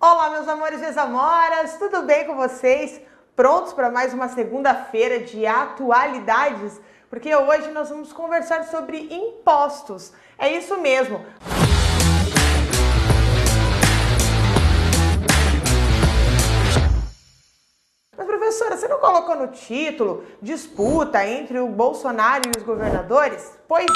Olá, meus amores e amoras, tudo bem com vocês? Prontos para mais uma segunda-feira de atualidades? Porque hoje nós vamos conversar sobre impostos. É isso mesmo. Mas, professora, você não colocou no título disputa entre o Bolsonaro e os governadores? Pois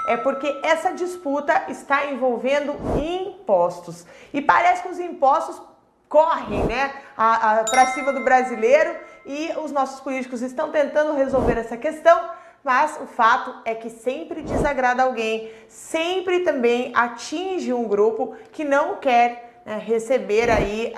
é porque essa disputa está envolvendo impostos. E parece que os impostos correm, para cima do brasileiro e os nossos políticos estão tentando resolver essa questão, mas o fato é que sempre desagrada alguém, sempre também atinge um grupo que não quer receber aí,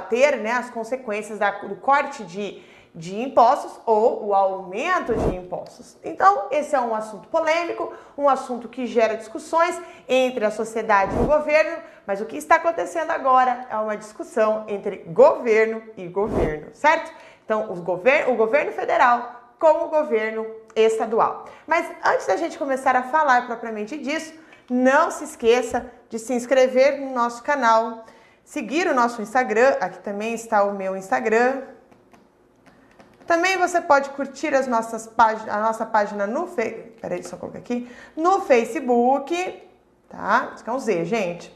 ter as consequências do corte de impostos ou o aumento de impostos. Então, esse é um assunto polêmico, um assunto que gera discussões entre a sociedade e o governo, mas o que está acontecendo agora é uma discussão entre governo e governo, certo? Então, o governo federal com o governo estadual. Mas antes da gente começar a falar propriamente disso, não se esqueça de se inscrever no nosso canal, seguir o nosso Instagram, aqui também está o meu Instagram. Também você pode curtir a nossa página no Facebook, tá? Isso é um Z, gente.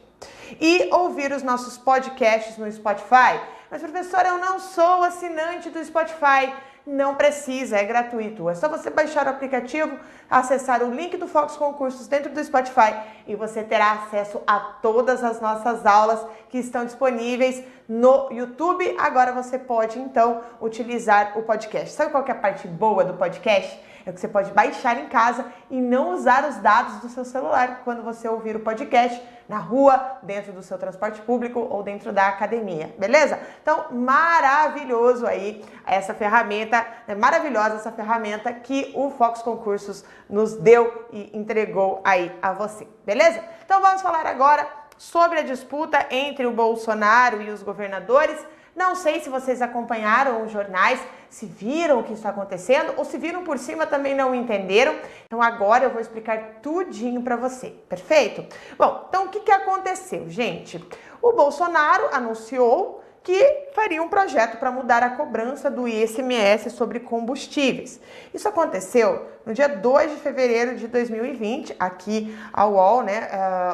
E ouvir os nossos podcasts no Spotify. Mas, professora, eu não sou assinante do Spotify. Não precisa, é gratuito. É só você baixar o aplicativo, acessar o link do Fox Concursos dentro do Spotify e você terá acesso a todas as nossas aulas que estão disponíveis no YouTube. Agora você pode, então, utilizar o podcast. Sabe qual que é a parte boa do podcast? É que você pode baixar em casa e não usar os dados do seu celular quando você ouvir o podcast na rua, dentro do seu transporte público ou dentro da academia, beleza? Então, maravilhoso aí essa ferramenta, maravilhosa essa ferramenta que o Fox Concursos nos deu e entregou aí a você, beleza? Então vamos falar agora sobre a disputa entre o Bolsonaro e os governadores. Não sei se vocês acompanharam os jornais, se viram o que está acontecendo ou se viram por cima também não entenderam. Então agora eu vou explicar tudinho para você, perfeito? Bom, então o que aconteceu, gente? O Bolsonaro anunciou que faria um projeto para mudar a cobrança do ICMS sobre combustíveis. Isso aconteceu no dia 2 de fevereiro de 2020, aqui a UOL,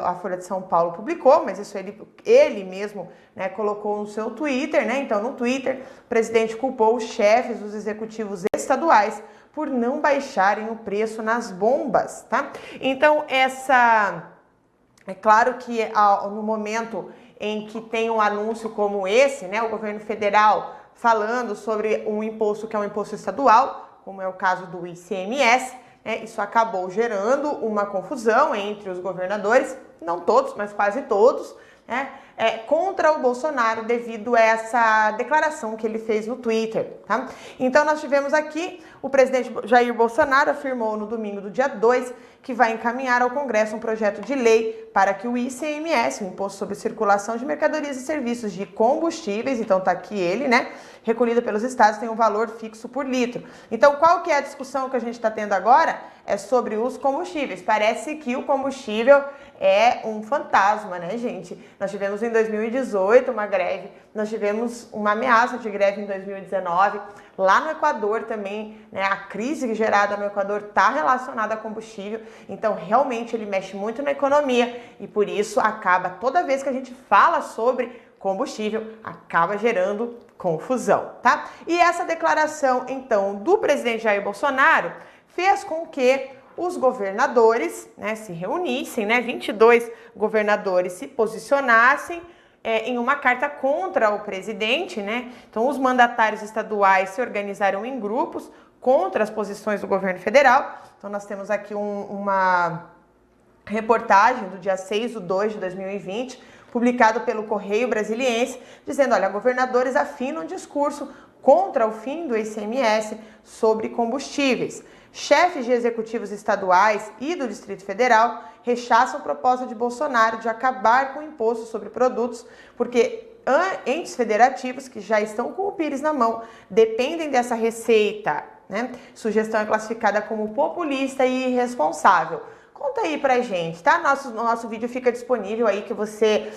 a Folha de São Paulo publicou, mas isso ele mesmo colocou no seu Twitter, Então, no Twitter, o presidente culpou os chefes dos executivos estaduais por não baixarem o preço nas bombas, tá? Então, é claro que no momento em que tem um anúncio como esse, o governo federal falando sobre um imposto que é um imposto estadual, como é o caso do ICMS, isso acabou gerando uma confusão entre os governadores, não todos, mas quase todos, contra o Bolsonaro devido a essa declaração que ele fez no Twitter, tá? Então nós tivemos aqui, o presidente Jair Bolsonaro afirmou no domingo do dia 2 que vai encaminhar ao Congresso um projeto de lei para que o ICMS, o Imposto sobre Circulação de Mercadorias e Serviços de Combustíveis, então tá aqui ele, recolhido pelos estados, tem um valor fixo por litro. Então qual que é a discussão que a gente está tendo agora? É sobre os combustíveis. Parece que o combustível é um fantasma, gente? Nós tivemos em 2018 uma greve, nós tivemos uma ameaça de greve em 2019, lá no Equador também, a crise gerada no Equador está relacionada a combustível, então realmente ele mexe muito na economia e por isso acaba, toda vez que a gente fala sobre combustível, acaba gerando confusão, tá? E essa declaração, então, do presidente Jair Bolsonaro fez com que os governadores se reunissem, 22 governadores se posicionassem em uma carta contra o presidente, Então, os mandatários estaduais se organizaram em grupos contra as posições do governo federal. Então, nós temos aqui uma reportagem do dia 6/2 de 2020, publicado pelo Correio Brasiliense, dizendo, olha, governadores afinam discurso contra o fim do ICMS sobre combustíveis. Chefes de executivos estaduais e do Distrito Federal rechaçam a proposta de Bolsonaro de acabar com o imposto sobre produtos, porque entes federativos que já estão com o pires na mão dependem dessa receita. Sugestão é classificada como populista e irresponsável. Conta aí pra gente, tá? Nosso vídeo fica disponível aí que você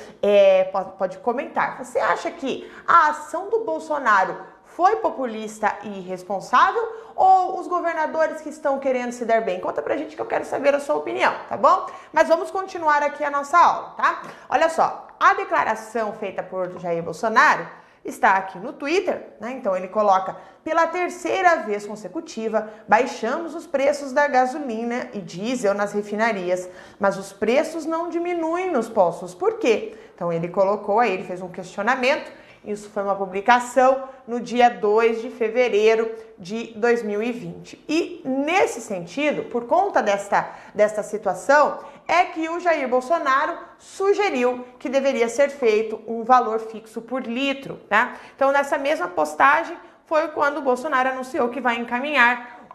pode comentar. Você acha que a ação do Bolsonaro foi populista e irresponsável ou os governadores que estão querendo se dar bem? Conta pra gente que eu quero saber a sua opinião, tá bom? Mas vamos continuar aqui a nossa aula, tá? Olha só, a declaração feita por Jair Bolsonaro está aqui no Twitter, né? Então ele coloca: pela terceira vez consecutiva, baixamos os preços da gasolina e diesel nas refinarias, mas os preços não diminuem nos postos. Por quê? Então ele colocou aí, ele fez um questionamento. Isso foi uma publicação no dia 2 de fevereiro de 2020. E nesse sentido, por conta desta situação, é que o Jair Bolsonaro sugeriu que deveria ser feito um valor fixo por litro, tá? Então, nessa mesma postagem, foi quando o Bolsonaro anunciou que vai encaminhar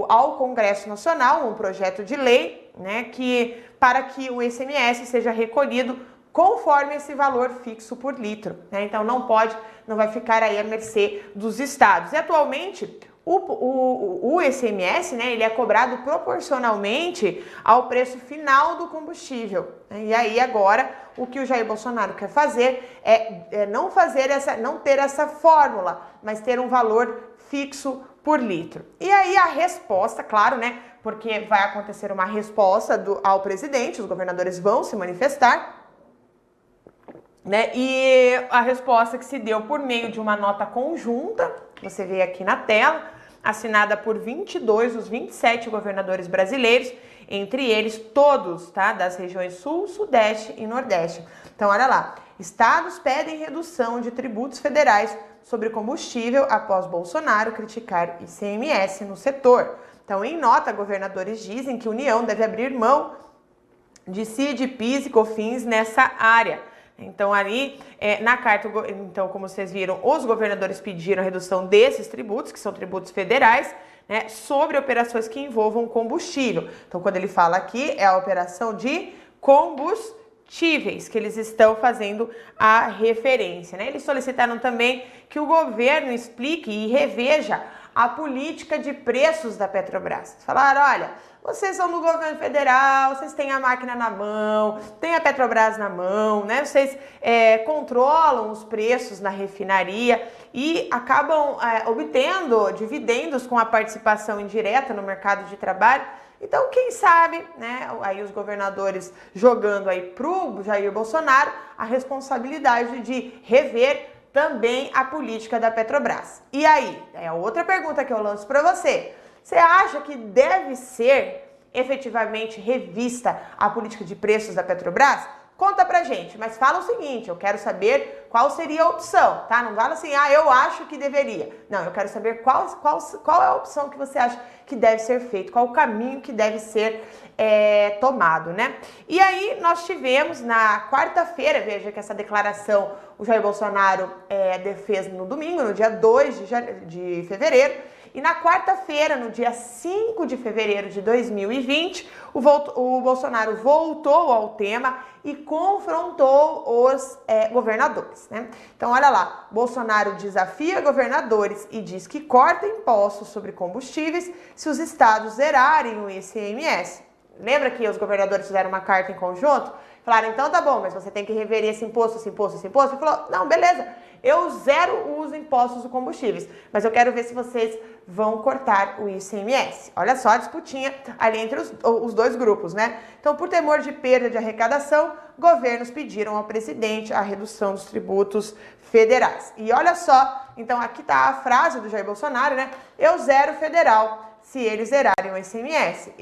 ao Congresso Nacional um projeto de lei, né, para que o ICMS seja recolhido conforme esse valor fixo por litro, né? Então não vai ficar aí à mercê dos estados. E atualmente o ICMS, né, ele é cobrado proporcionalmente ao preço final do combustível. E aí agora o que o Jair Bolsonaro quer fazer é não ter essa fórmula, mas ter um valor fixo por litro. E aí a resposta, claro, né, porque vai acontecer uma resposta ao presidente, os governadores vão se manifestar, né? E a resposta que se deu por meio de uma nota conjunta, você vê aqui na tela, assinada por 22 dos 27 governadores brasileiros, entre eles todos, tá, das regiões Sul, Sudeste e Nordeste. Então, olha lá, estados pedem redução de tributos federais sobre combustível após Bolsonaro criticar ICMS no setor. Então, em nota, governadores dizem que a União deve abrir mão de CID, PIS e COFINS nessa área. Então, ali, na carta, então, como vocês viram, os governadores pediram a redução desses tributos, que são tributos federais, né, sobre operações que envolvam combustível. Então, quando ele fala aqui, é a operação de combustíveis, que eles estão fazendo a referência, né? Eles solicitaram também que o governo explique e reveja a política de preços da Petrobras. Falaram: olha, vocês são do governo federal, vocês têm a máquina na mão, têm a Petrobras na mão, né? Vocês controlam os preços na refinaria e acabam obtendo dividendos com a participação indireta no mercado de trabalho. Então, quem sabe, né, aí os governadores jogando aí pro Jair Bolsonaro a responsabilidade de rever também a política da Petrobras. E aí, é outra pergunta que eu lanço para você. Você acha que deve ser efetivamente revista a política de preços da Petrobras? Conta pra gente, mas fala o seguinte: eu quero saber qual seria a opção, tá? Não fala assim, eu acho que deveria. Não, eu quero saber qual é a opção que você acha que deve ser feito, qual o caminho que deve ser tomado, né? E aí nós tivemos na quarta-feira, veja que essa declaração o Jair Bolsonaro fez no domingo, no dia 2 de fevereiro, e na quarta-feira, no dia 5 de fevereiro de 2020, o Bolsonaro voltou ao tema e confrontou os governadores, né? Então, olha lá, Bolsonaro desafia governadores e diz que corta impostos sobre combustíveis se os estados zerarem o ICMS. Lembra que os governadores fizeram uma carta em conjunto? Falaram: então tá bom, mas você tem que rever esse imposto, esse imposto, esse imposto. Ele falou: não, beleza, eu zero os impostos dos combustíveis, mas eu quero ver se vocês vão cortar o ICMS. Olha só a disputinha ali entre os dois grupos, né? Então, por temor de perda de arrecadação, governos pediram ao presidente a redução dos tributos federais. E olha só, então aqui tá a frase do Jair Bolsonaro, né? Eu zero federal se eles zerarem o ICMS.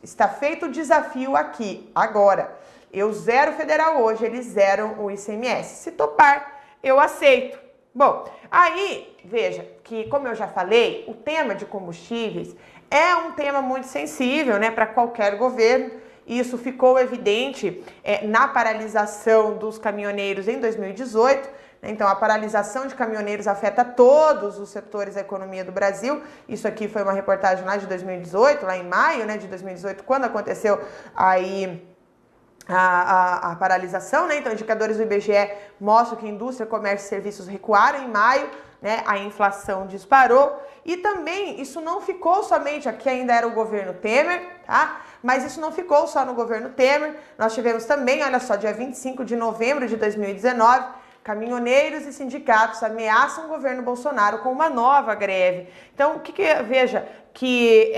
Está feito o desafio aqui, agora. Eu zero federal hoje, eles zeram o ICMS. Se topar, eu aceito. Bom, aí, veja que, como eu já falei, o tema de combustíveis é um tema muito sensível, né, para qualquer governo. Isso ficou evidente na paralisação dos caminhoneiros em 2018. Então, a paralisação de caminhoneiros afeta todos os setores da economia do Brasil. Isso aqui foi uma reportagem lá de 2018, lá em maio, né, de 2018, quando aconteceu aí a paralisação, né? Então, indicadores do IBGE mostram que indústria, comércio e serviços recuaram em maio, né? A inflação disparou e também isso não ficou somente, aqui ainda era o governo Temer, tá? Mas isso não ficou só no governo Temer, nós tivemos também, olha só, dia 25 de novembro de 2019, caminhoneiros e sindicatos ameaçam o governo Bolsonaro com uma nova greve. Então, veja, que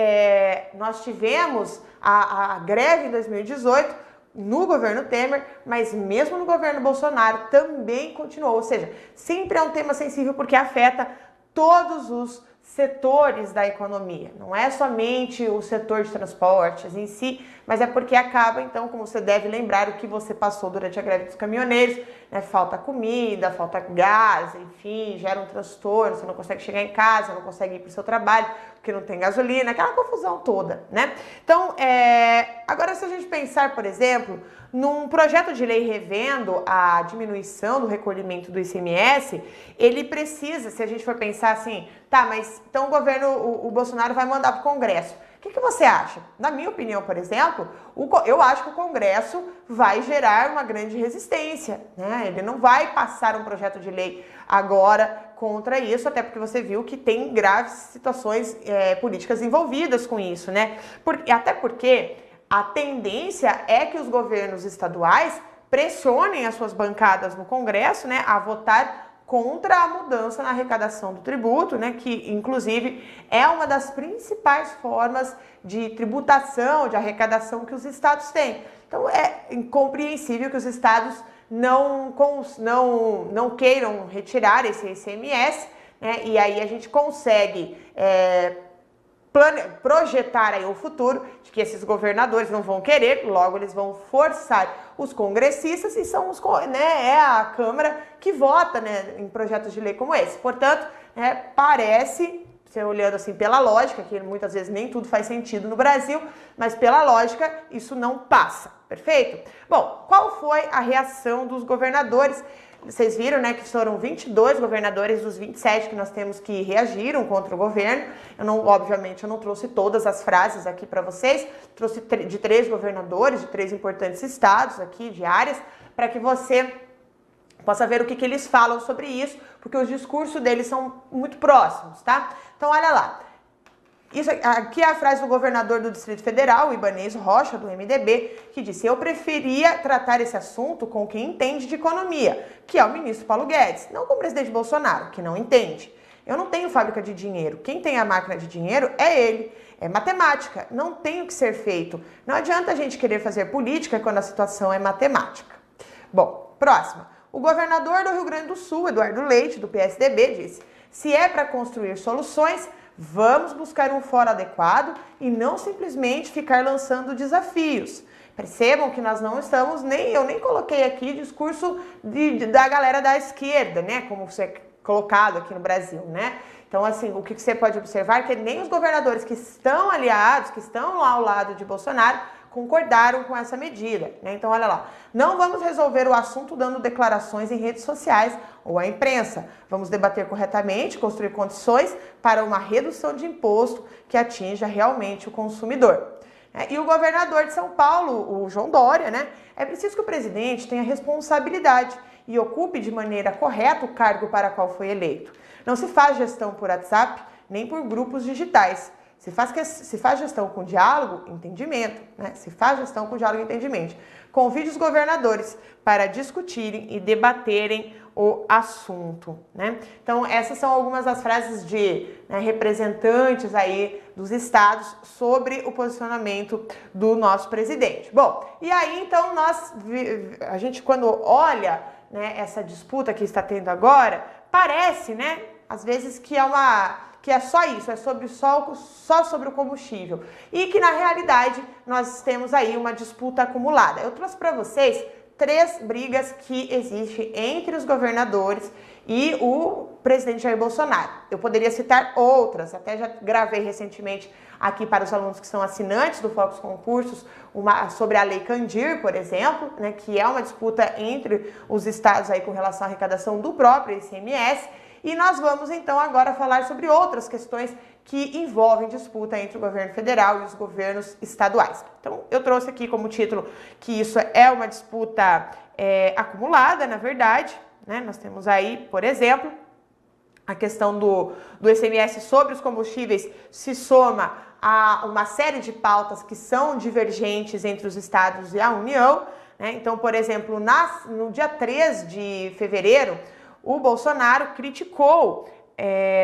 nós tivemos a greve em 2018, no governo Temer, mas mesmo no governo Bolsonaro também continuou, ou seja, sempre é um tema sensível porque afeta todos os setores da economia, não é somente o setor de transportes em si, mas é porque acaba, então, como você deve lembrar, o que você passou durante a greve dos caminhoneiros, né? Falta comida, falta gás, enfim, gera um transtorno, você não consegue chegar em casa, não consegue ir para o seu trabalho, porque não tem gasolina, aquela confusão toda, né? Então, agora se a gente pensar, por exemplo, num projeto de lei revendo a diminuição do recolhimento do ICMS, ele precisa, se a gente for pensar assim, tá, mas então o Bolsonaro vai mandar para o Congresso. O que você acha? Na minha opinião, por exemplo, eu acho que o Congresso vai gerar uma grande resistência, né? Ele não vai passar um projeto de lei agora contra isso, até porque você viu que tem graves situações políticas envolvidas com isso, né? Até porque a tendência é que os governos estaduais pressionem as suas bancadas no Congresso, né, a votar contra a mudança na arrecadação do tributo, né, que inclusive é uma das principais formas de tributação, de arrecadação que os estados têm. Então é incompreensível que os estados não queiram retirar esse ICMS, né, e aí a gente consegue projetar aí o futuro de que esses governadores não vão querer, logo eles vão forçar os congressistas e são é a Câmara que vota, né, em projetos de lei como esse. Portanto, parece, você olhando assim pela lógica, que muitas vezes nem tudo faz sentido no Brasil, mas pela lógica isso não passa, perfeito? Bom, qual foi a reação dos governadores? Vocês viram, né, que foram 22 governadores dos 27 que nós temos que reagiram contra o governo. Obviamente, eu não trouxe todas as frases aqui para vocês. Trouxe de 3 governadores, de 3 importantes estados aqui, de áreas, para que você possa ver o que eles falam sobre isso, porque os discursos deles são muito próximos, tá? Então, olha lá. Isso aqui é a frase do governador do Distrito Federal, o Ibanez Rocha, do MDB, que disse: eu preferia tratar esse assunto com quem entende de economia, que é o ministro Paulo Guedes, não com o presidente Bolsonaro, que não entende. Eu não tenho fábrica de dinheiro, quem tem a máquina de dinheiro é ele, é matemática, não tem o que ser feito. Não adianta a gente querer fazer política quando a situação é matemática. Bom, próxima. O governador do Rio Grande do Sul, Eduardo Leite, do PSDB, disse: se é para construir soluções, vamos buscar um fórum adequado e não simplesmente ficar lançando desafios. Percebam que nós não estamos, eu nem coloquei aqui discurso da galera da esquerda, né? Como você é colocado aqui no Brasil, né? Então, assim, o que você pode observar é que nem os governadores que estão aliados, que estão lá ao lado de Bolsonaro, concordaram com essa medida, né? Então, olha lá, não vamos resolver o assunto dando declarações em redes sociais ou à imprensa. Vamos debater corretamente, construir condições para uma redução de imposto que atinja realmente o consumidor. E o governador de São Paulo, o João Dória, né? É preciso que o presidente tenha responsabilidade e ocupe de maneira correta o cargo para qual foi eleito. Não se faz gestão por WhatsApp, nem por grupos digitais. Se faz gestão com diálogo, entendimento, né? Se faz gestão com diálogo e entendimento. Convide os governadores para discutirem e debaterem o assunto, né? Então, essas são algumas das frases de representantes aí dos estados sobre o posicionamento do nosso presidente. Bom, e aí, então, a gente quando olha, né, essa disputa que está tendo agora, parece, né, às vezes que é só isso, é só sobre o combustível. E que, na realidade, nós temos aí uma disputa acumulada. Eu trouxe para vocês 3 brigas que existem entre os governadores e o presidente Jair Bolsonaro. Eu poderia citar outras, até já gravei recentemente aqui para os alunos que são assinantes do Focus Concursos, sobre a Lei Candir, por exemplo, né, que é uma disputa entre os estados aí com relação à arrecadação do próprio ICMS. E nós vamos então agora falar sobre outras questões que envolvem disputa entre o governo federal e os governos estaduais. Então, eu trouxe aqui como título que isso é uma disputa acumulada, na verdade, né? Nós temos aí, por exemplo, a questão do ICMS sobre os combustíveis se soma a uma série de pautas que são divergentes entre os estados e a União, né? Então, por exemplo, no dia 3 de fevereiro, o Bolsonaro criticou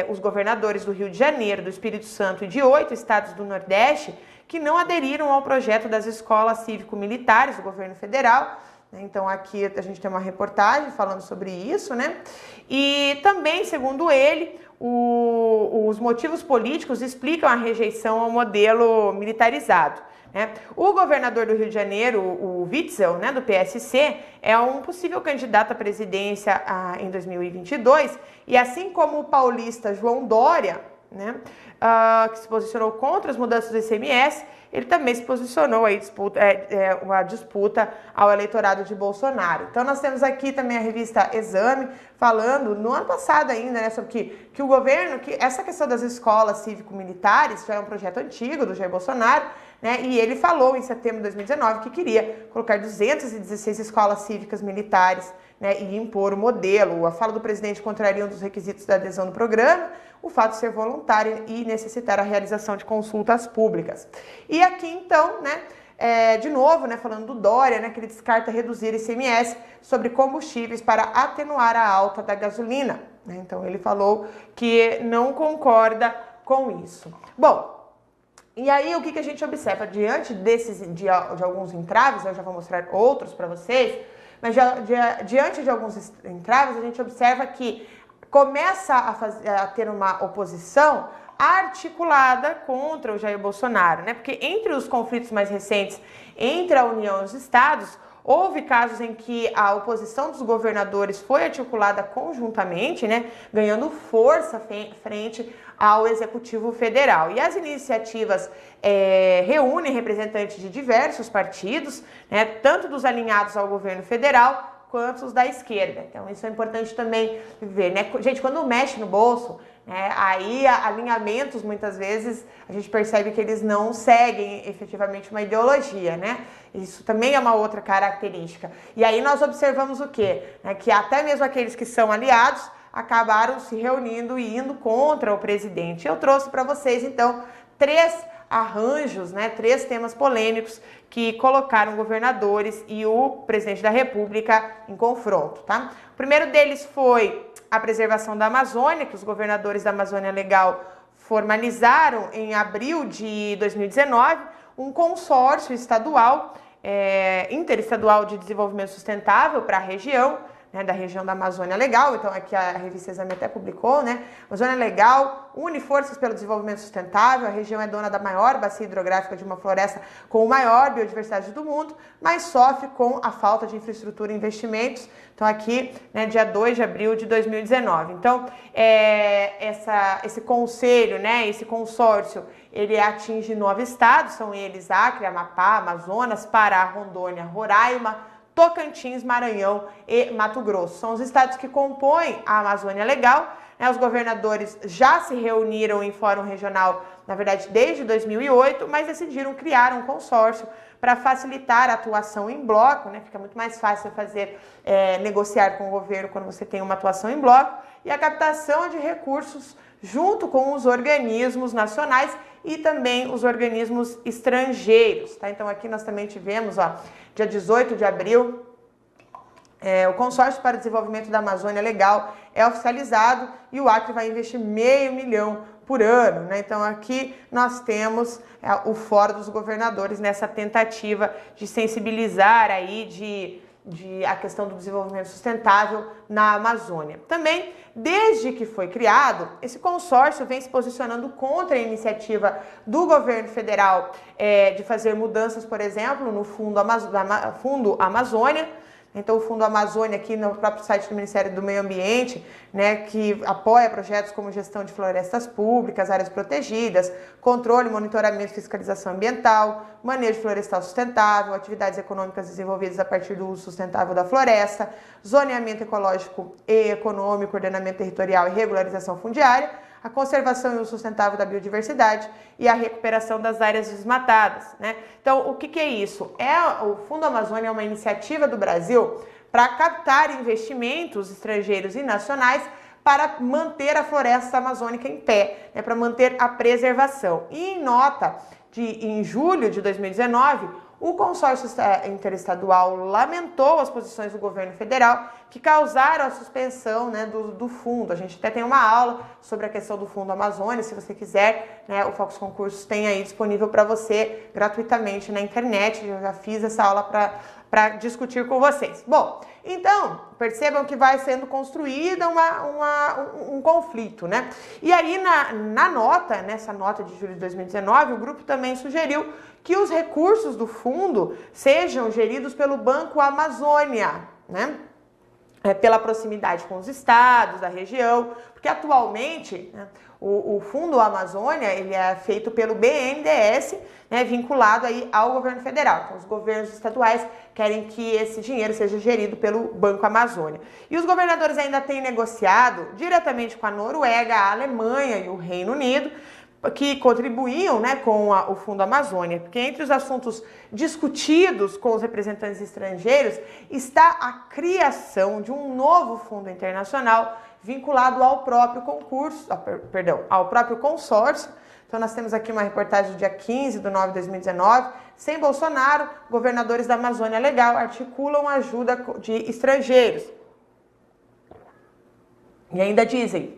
os governadores do Rio de Janeiro, do Espírito Santo e de 8 estados do Nordeste que não aderiram ao projeto das escolas cívico-militares do governo federal. Então aqui a gente tem uma reportagem falando sobre isso, né? E também, segundo ele, os motivos políticos explicam a rejeição ao modelo militarizado, né? O governador do Rio de Janeiro, o Witzel, né, do PSC, é um possível candidato à presidência em 2022, e assim como o paulista João Dória, né, que se posicionou contra as mudanças do ICMS, ele também se posicionou aí uma disputa ao eleitorado de Bolsonaro. Então nós temos aqui também a revista Exame falando no ano passado ainda, né, sobre que o governo, que essa questão das escolas cívico-militares já é um projeto antigo do Jair Bolsonaro, né, e ele falou em setembro de 2019 que queria colocar 216 escolas cívicas militares, né, e impor o modelo. A fala do presidente contraria um dos requisitos da adesão do programa, o fato de ser voluntário e necessitar a realização de consultas públicas. E aqui então, né, de novo, né, falando do Dória, né, que ele descarta reduzir ICMS sobre combustíveis para atenuar a alta da gasolina, né? Então ele falou que não concorda com isso. Bom, e aí o que a gente observa diante de alguns entraves? Eu já vou mostrar outros para vocês, mas diante de alguns entraves a gente observa que começa a ter uma oposição articulada contra o Jair Bolsonaro, né? Porque entre os conflitos mais recentes entre a União e os estados, houve casos em que a oposição dos governadores foi articulada conjuntamente, né, ganhando força frente ao Executivo Federal. E as iniciativas reúnem representantes de diversos partidos, né, tanto dos alinhados ao governo federal quanto os da esquerda. Então isso é importante também ver, né? Gente, quando mexe no bolso, né, aí alinhamentos, muitas vezes, a gente percebe que eles não seguem efetivamente uma ideologia, né? Isso também é uma outra característica. E aí nós observamos o quê? Que até mesmo aqueles que são aliados acabaram se reunindo e indo contra o presidente. Eu trouxe para vocês, então, 3 arranjos, né, 3 temas polêmicos que colocaram governadores e o presidente da República em confronto, tá? O primeiro deles foi a preservação da Amazônia, que os governadores da Amazônia Legal formalizaram em abril de 2019 um consórcio estadual, interestadual de desenvolvimento sustentável para a região, né, da região da Amazônia Legal. Então aqui a revista Exame até publicou, né? Amazônia Legal une forças pelo desenvolvimento sustentável. A região é dona da maior bacia hidrográfica de uma floresta com a maior biodiversidade do mundo, mas sofre com a falta de infraestrutura e investimentos. Então aqui, né, dia 2 de abril de 2019. Então esse conselho, né, esse consórcio, ele atinge 9 estados, são eles Acre, Amapá, Amazonas, Pará, Rondônia, Roraima, Tocantins, Maranhão e Mato Grosso. São os estados que compõem a Amazônia Legal, né? Os governadores já se reuniram em fórum regional, na verdade, desde 2008, mas decidiram criar um consórcio para facilitar a atuação em bloco, né? Fica muito mais fácil negociar com o governo quando você tem uma atuação em bloco, e a captação de recursos junto com os organismos nacionais e também os organismos estrangeiros, tá? Então aqui nós também tivemos, ó, dia 18 de abril, o Consórcio para o Desenvolvimento da Amazônia Legal é oficializado e o Acre vai investir R$500 milhão por ano, né? Então aqui nós temos o Fórum dos Governadores nessa tentativa de sensibilizar aí a questão do desenvolvimento sustentável na Amazônia. Também, desde que foi criado, esse consórcio vem se posicionando contra a iniciativa do governo federal de fazer mudanças, por exemplo, no Fundo Amazônia. Então o Fundo Amazônia aqui no próprio site do Ministério do Meio Ambiente, né, que apoia projetos como gestão de florestas públicas, áreas protegidas, controle, monitoramento e fiscalização ambiental, manejo florestal sustentável, atividades econômicas desenvolvidas a partir do uso sustentável da floresta, zoneamento ecológico e econômico, ordenamento territorial e regularização fundiária, a conservação e uso sustentável da biodiversidade e a recuperação das áreas desmatadas, né? Então, o que é isso? O Fundo Amazônia é uma iniciativa do Brasil para captar investimentos estrangeiros e nacionais para manter a floresta amazônica em pé, né, para manter a preservação. E em nota em julho de 2019, o consórcio interestadual lamentou as posições do governo federal que causaram a suspensão, né, do fundo. A gente até tem uma aula sobre a questão do Fundo Amazônia, se você quiser, né, o Focus Concursos tem aí disponível para você gratuitamente na internet. Eu já fiz essa aula para discutir com vocês. Bom, então, percebam que vai sendo construída um conflito, né? E aí, nessa nota de julho de 2019, o grupo também sugeriu que os recursos do fundo sejam geridos pelo Banco Amazônia, né? Pela proximidade com os estados, da região, porque atualmente, né, o Fundo Amazônia ele é feito pelo BNDES, né, vinculado aí ao governo federal. Então, os governos estaduais querem que esse dinheiro seja gerido pelo Banco Amazônia. E os governadores ainda têm negociado diretamente com a Noruega, a Alemanha e o Reino Unido, que contribuíam, né, com o Fundo Amazônia, porque entre os assuntos discutidos com os representantes estrangeiros está a criação de um novo fundo internacional vinculado ao próprio ao próprio consórcio. Então nós temos aqui uma reportagem do dia 15/9/2019, sem Bolsonaro, governadores da Amazônia Legal articulam ajuda de estrangeiros. E ainda dizem: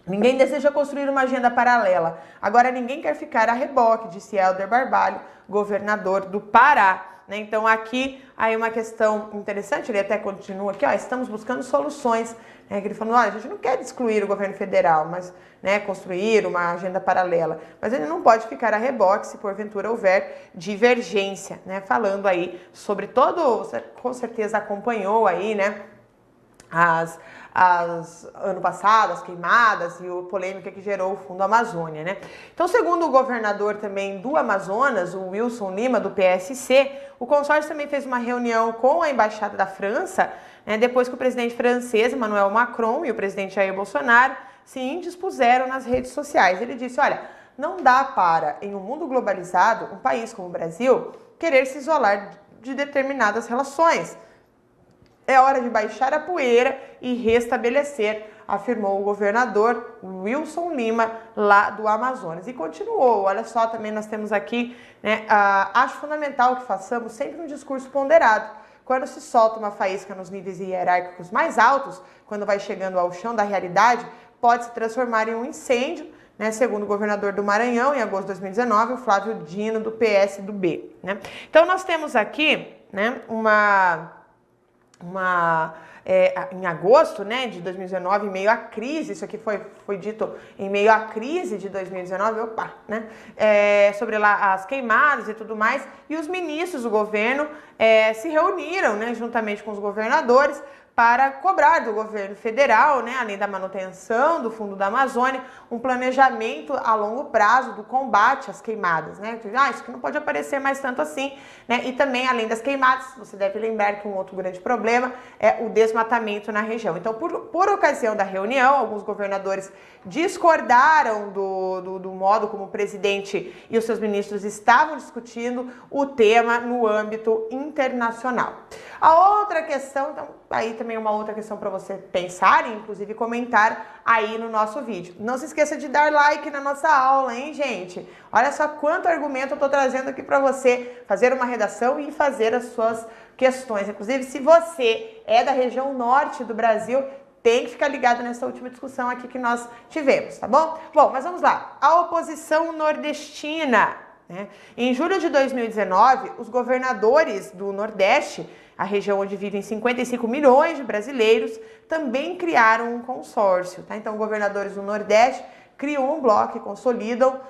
ninguém deseja construir uma agenda paralela. Agora ninguém quer ficar a reboque, disse Helder Barbalho, governador do Pará. Então aqui aí uma questão interessante, ele até continua aqui, estamos buscando soluções. Ele falou, olha, a gente não quer excluir o governo federal, mas, né, construir uma agenda paralela. Mas ele não pode ficar a reboque se porventura houver divergência, né? Falando aí sobre você com certeza acompanhou aí, né, ano passado, as queimadas e a polêmica que gerou o Fundo Amazônia, né? Então, segundo o governador também do Amazonas, o Wilson Lima, do PSC, o consórcio também fez uma reunião com a Embaixada da França, né, depois que o presidente francês, Emmanuel Macron, e o presidente Jair Bolsonaro se indispuseram nas redes sociais. Ele disse, olha, não dá para, em um mundo globalizado, um país como o Brasil, querer se isolar de determinadas relações. É hora de baixar a poeira e restabelecer, afirmou o governador Wilson Lima, lá do Amazonas. E continuou, olha só, também nós temos aqui, né, acho fundamental que façamos sempre um discurso ponderado. Quando se solta uma faísca nos níveis hierárquicos mais altos, quando vai chegando ao chão da realidade, pode se transformar em um incêndio, né, segundo o governador do Maranhão, em agosto de 2019, o Flávio Dino, do PSDB. Né? Então, nós temos aqui, né, em agosto, né, de 2019, em meio à crise, isso aqui foi dito em meio à crise de 2019, né, sobre lá as queimadas e tudo mais, e os ministros do governo se reuniram, né, juntamente com os governadores, para cobrar do governo federal, né, além da manutenção do Fundo da Amazônia, um planejamento a longo prazo do combate às queimadas, né? Isso que não pode aparecer mais tanto assim, né? E também, além das queimadas, você deve lembrar que um outro grande problema é o desmatamento na região. Então, por ocasião da reunião, alguns governadores discordaram do modo como o presidente e os seus ministros estavam discutindo o tema no âmbito internacional. A outra questão, então, aí também uma outra questão para você pensar e inclusive comentar aí no nosso vídeo. Não se esqueça de dar like na nossa aula, hein, gente? Olha só quanto argumento eu tô trazendo aqui para você fazer uma redação e fazer as suas questões. Inclusive, se você é da região norte do Brasil, tem que ficar ligado nessa última discussão aqui que nós tivemos, tá bom? Bom, mas vamos lá. A oposição nordestina, né? Em julho de 2019, os governadores do Nordeste, a região onde vivem 55 milhões de brasileiros, também criaram um consórcio, tá? Então, governadores do Nordeste criam um bloco e consolidam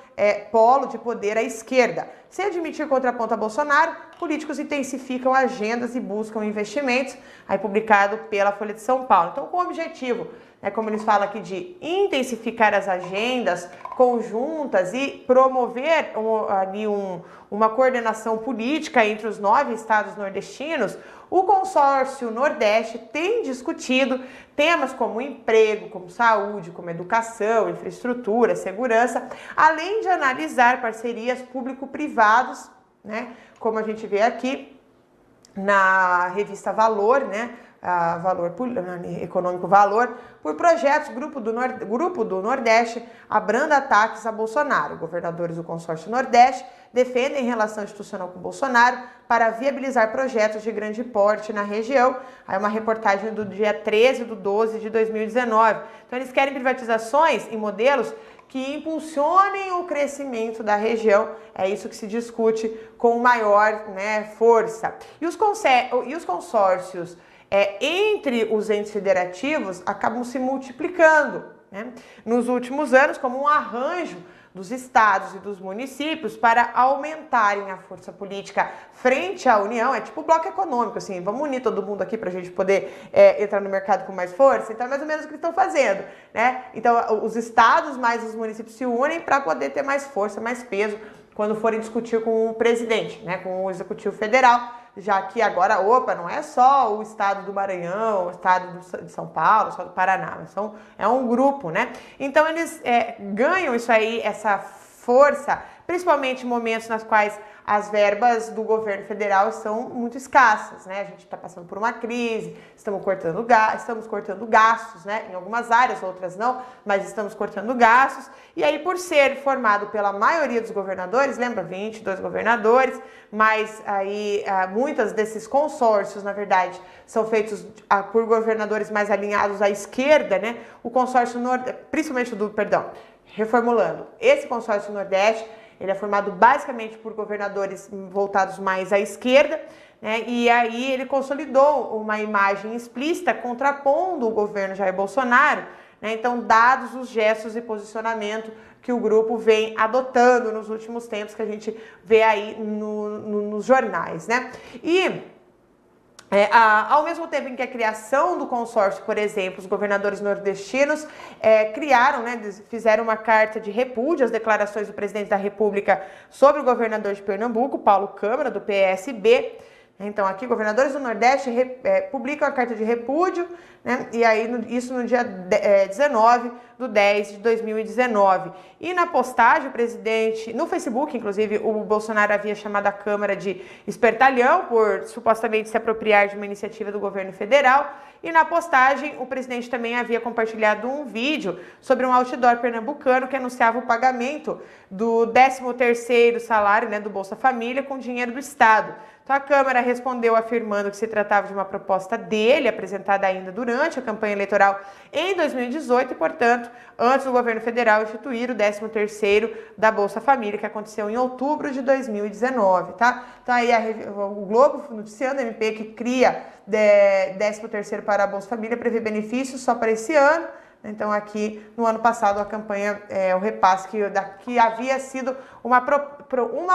polo de poder à esquerda. sem admitir contraponto a Bolsonaro, políticos intensificam agendas e buscam investimentos, aí publicado pela Folha de São Paulo. Então, com o objetivo, como eles falam aqui, de intensificar as agendas conjuntas e promover uma coordenação política entre os 9 estados nordestinos, o consórcio Nordeste tem discutido temas como emprego, como saúde, como educação, infraestrutura, segurança, além de analisar parcerias público-privadas, né, como a gente vê aqui na revista Valor, né, Econômico Valor, por projetos. Grupo do Nordeste abranda ataques a Bolsonaro. Governadores do consórcio Nordeste defendem relação institucional com Bolsonaro para viabilizar projetos de grande porte na região. Aí uma reportagem do dia 13/12 de 2019. Então eles querem privatizações em modelos que impulsionem o crescimento da região. É isso que se discute com maior, força. E os consórcios entre os entes federativos acabam se multiplicando, né, nos últimos anos, como um arranjo dos estados e dos municípios para aumentarem a força política frente à União. É tipo bloco econômico, assim, vamos unir todo mundo aqui para a gente poder entrar no mercado com mais força. Então é mais ou menos o que eles estão fazendo, né? Então os estados mais os municípios se unem para poder ter mais força, mais peso quando forem discutir com o presidente, né, com o Executivo Federal, já que agora, não é só o estado do Maranhão, o estado de São Paulo, só do Paraná, é um grupo, né? Então eles ganham isso aí, essa força, principalmente em momentos nas quais as verbas do governo federal são muito escassas, né? A gente está passando por uma crise, estamos cortando gastos, né? Em algumas áreas, outras não, mas estamos cortando gastos. E aí, por ser formado pela maioria dos governadores, lembra, 22 governadores, mas aí muitos desses consórcios, na verdade, são feitos por governadores mais alinhados à esquerda, né? O consórcio reformulando, esse consórcio Nordeste, ele é formado basicamente por governadores voltados mais à esquerda, né? E aí ele consolidou uma imagem explícita contrapondo o governo Jair Bolsonaro, né? Então, dados os gestos e posicionamento que o grupo vem adotando nos últimos tempos, que a gente vê aí nos jornais, né? E ao mesmo tempo em que a criação do consórcio, por exemplo, os governadores nordestinos criaram, né, fizeram uma carta de repúdio às declarações do presidente da República sobre o governador de Pernambuco, Paulo Câmara, do PSB. Então, aqui, governadores do Nordeste publicam a carta de repúdio, né? E aí, isso no dia 19/10/2019. E na postagem, o presidente, no Facebook, inclusive, o Bolsonaro havia chamado a Câmara de espertalhão por supostamente se apropriar de uma iniciativa do governo federal. E na postagem, o presidente também havia compartilhado um vídeo sobre um outdoor pernambucano que anunciava o pagamento do 13º salário, né, do Bolsa Família com dinheiro do Estado. Então, a Câmara respondeu afirmando que se tratava de uma proposta dele, apresentada ainda durante a campanha eleitoral em 2018 e, portanto, antes do governo federal instituir o 13º da Bolsa Família, que aconteceu em outubro de 2019, tá? Então, aí o Globo noticiando, a MP que cria 13º para a Bolsa Família, prevê benefícios só para esse ano. Então, aqui, no ano passado, a campanha, o repasse que havia sido uma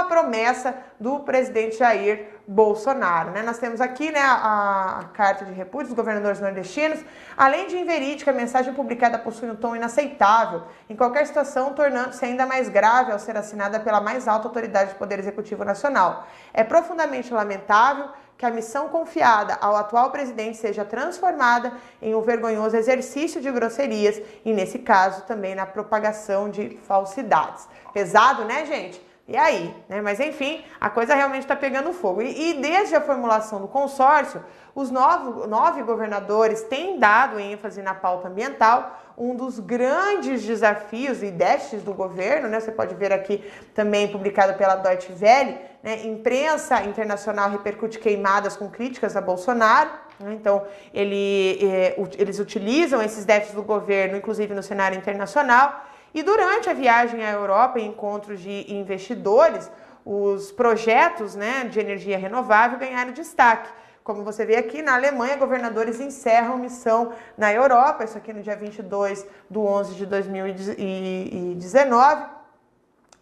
promessa do presidente Jair Bolsonaro, né? Nós temos aqui, né, a carta de repúdio dos governadores nordestinos. Além de inverídica, a mensagem publicada possui um tom inaceitável em qualquer situação, tornando-se ainda mais grave ao ser assinada pela mais alta autoridade do Poder Executivo Nacional. É profundamente lamentável que a missão confiada ao atual presidente seja transformada em um vergonhoso exercício de grosserias e, nesse caso, também na propagação de falsidades. Pesado, né, gente? E aí, né? Mas enfim, a coisa realmente está pegando fogo. E desde a formulação do consórcio, os nove governadores têm dado ênfase na pauta ambiental. Um dos grandes desafios e déficits do governo, né? Você pode ver aqui também publicado pela Deutsche Welle, né? Imprensa internacional repercute queimadas com críticas a Bolsonaro. Então, eles utilizam esses déficits do governo, inclusive no cenário internacional. E durante a viagem à Europa e encontros de investidores, os projetos, né, de energia renovável ganharam destaque. Como você vê aqui, na Alemanha, governadores encerram missão na Europa, isso aqui no dia 22/11/2019.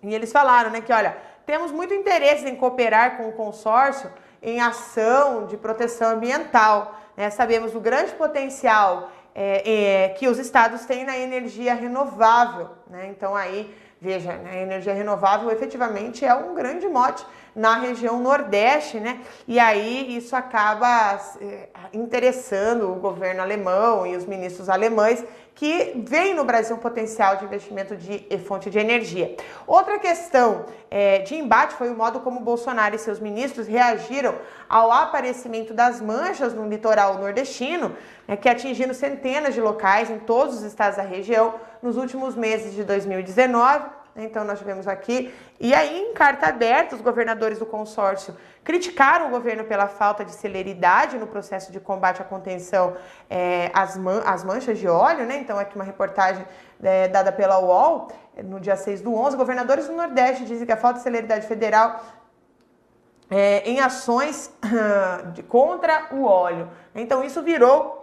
E eles falaram, né, que olha, temos muito interesse em cooperar com o consórcio em ação de proteção ambiental, né? Sabemos o grande potencial que os estados têm na energia renovável, né? Então aí, veja, né, a energia renovável efetivamente é um grande mote na região Nordeste, né? E aí isso acaba interessando o governo alemão e os ministros alemães que veem no Brasil um potencial de investimento de fonte de energia. Outra questão de embate foi o modo como Bolsonaro e seus ministros reagiram ao aparecimento das manchas no litoral nordestino, né, que atingiram centenas de locais em todos os estados da região nos últimos meses de 2019. Então nós tivemos aqui, e aí em carta aberta, os governadores do consórcio criticaram o governo pela falta de celeridade no processo de combate à contenção às manchas de óleo, né? Então aqui uma reportagem dada pela UOL, no dia 6/11, governadores do Nordeste dizem que a falta de celeridade federal em ações contra o óleo. Então isso virou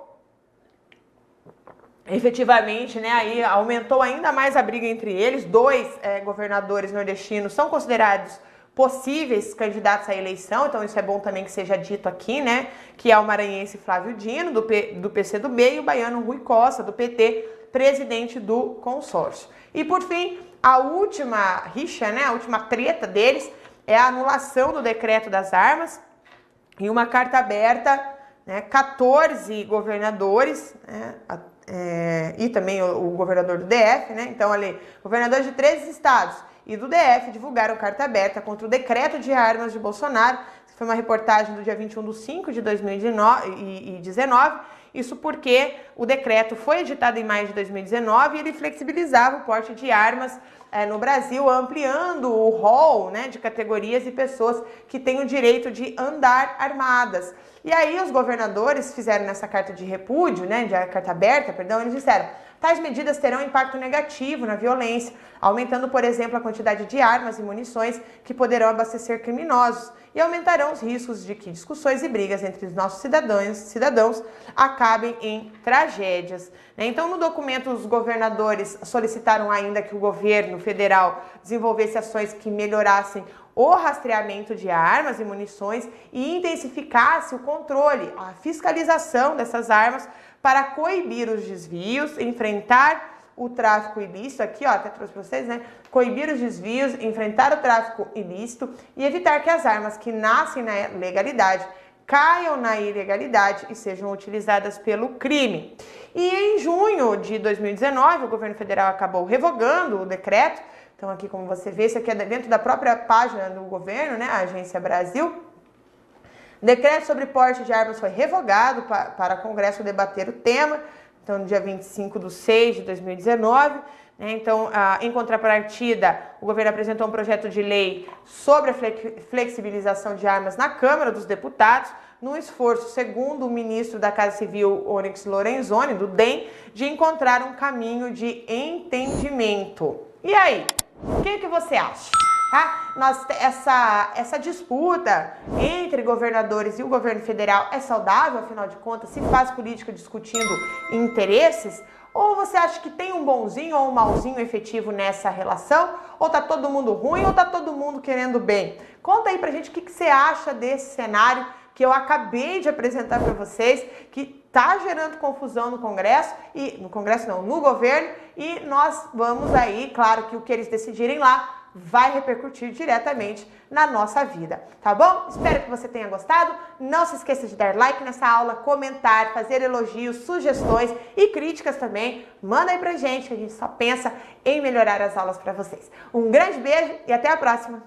efetivamente, né, aí aumentou ainda mais a briga entre eles. Dois governadores nordestinos são considerados possíveis candidatos à eleição, então isso é bom também que seja dito aqui, né, que é o maranhense Flávio Dino, do PCdoB, e o baiano Rui Costa, do PT, presidente do consórcio. E por fim, a última rixa, né, a última treta deles é a anulação do decreto das armas. Em uma carta aberta, né, 14 governadores, né, e também o governador do DF, né? Então, ali, governadores de 13 estados e do DF divulgaram carta aberta contra o decreto de armas de Bolsonaro. Foi uma reportagem do dia 21/5/2019. Isso porque o decreto foi editado em maio de 2019 e ele flexibilizava o porte de armas no Brasil, ampliando o rol, né, de categorias e pessoas que têm o direito de andar armadas. E aí os governadores fizeram nessa carta de repúdio, né, de carta aberta, perdão, eles disseram: tais medidas terão impacto negativo na violência, aumentando, por exemplo, a quantidade de armas e munições que poderão abastecer criminosos e aumentarão os riscos de que discussões e brigas entre os nossos cidadãos acabem em tragédias. Então, no documento, os governadores solicitaram ainda que o governo federal desenvolvesse ações que melhorassem o rastreamento de armas e munições e intensificasse o controle, a fiscalização dessas armas para coibir os desvios, enfrentar o tráfico ilícito, aqui ó, até trouxe para vocês, né? Coibir os desvios, enfrentar o tráfico ilícito e evitar que as armas que nascem na legalidade caiam na ilegalidade e sejam utilizadas pelo crime. E em junho de 2019, o governo federal acabou revogando o decreto. Então aqui, como você vê, isso aqui é dentro da própria página do governo, né, a Agência Brasil. O decreto sobre porte de armas foi revogado para o Congresso debater o tema, então no dia 25/6/2019. Então, em contrapartida, o governo apresentou um projeto de lei sobre a flexibilização de armas na Câmara dos Deputados, num esforço, segundo o ministro da Casa Civil, Onyx Lorenzoni, do DEM, de encontrar um caminho de entendimento. E aí, o que você acha? Essa disputa entre governadores e o governo federal é saudável, afinal de contas, se faz política discutindo interesses? Ou você acha que tem um bonzinho ou um malzinho efetivo nessa relação? Ou tá todo mundo ruim ou tá todo mundo querendo bem? Conta aí pra gente o que você acha desse cenário que eu acabei de apresentar para vocês, que tá gerando confusão no Congresso, no governo, e nós vamos aí, claro que o que eles decidirem lá vai repercutir diretamente na nossa vida, tá bom? Espero que você tenha gostado. Não se esqueça de dar like nessa aula, comentar, fazer elogios, sugestões e críticas também. Manda aí pra gente, que a gente só pensa em melhorar as aulas para vocês. Um grande beijo e até a próxima!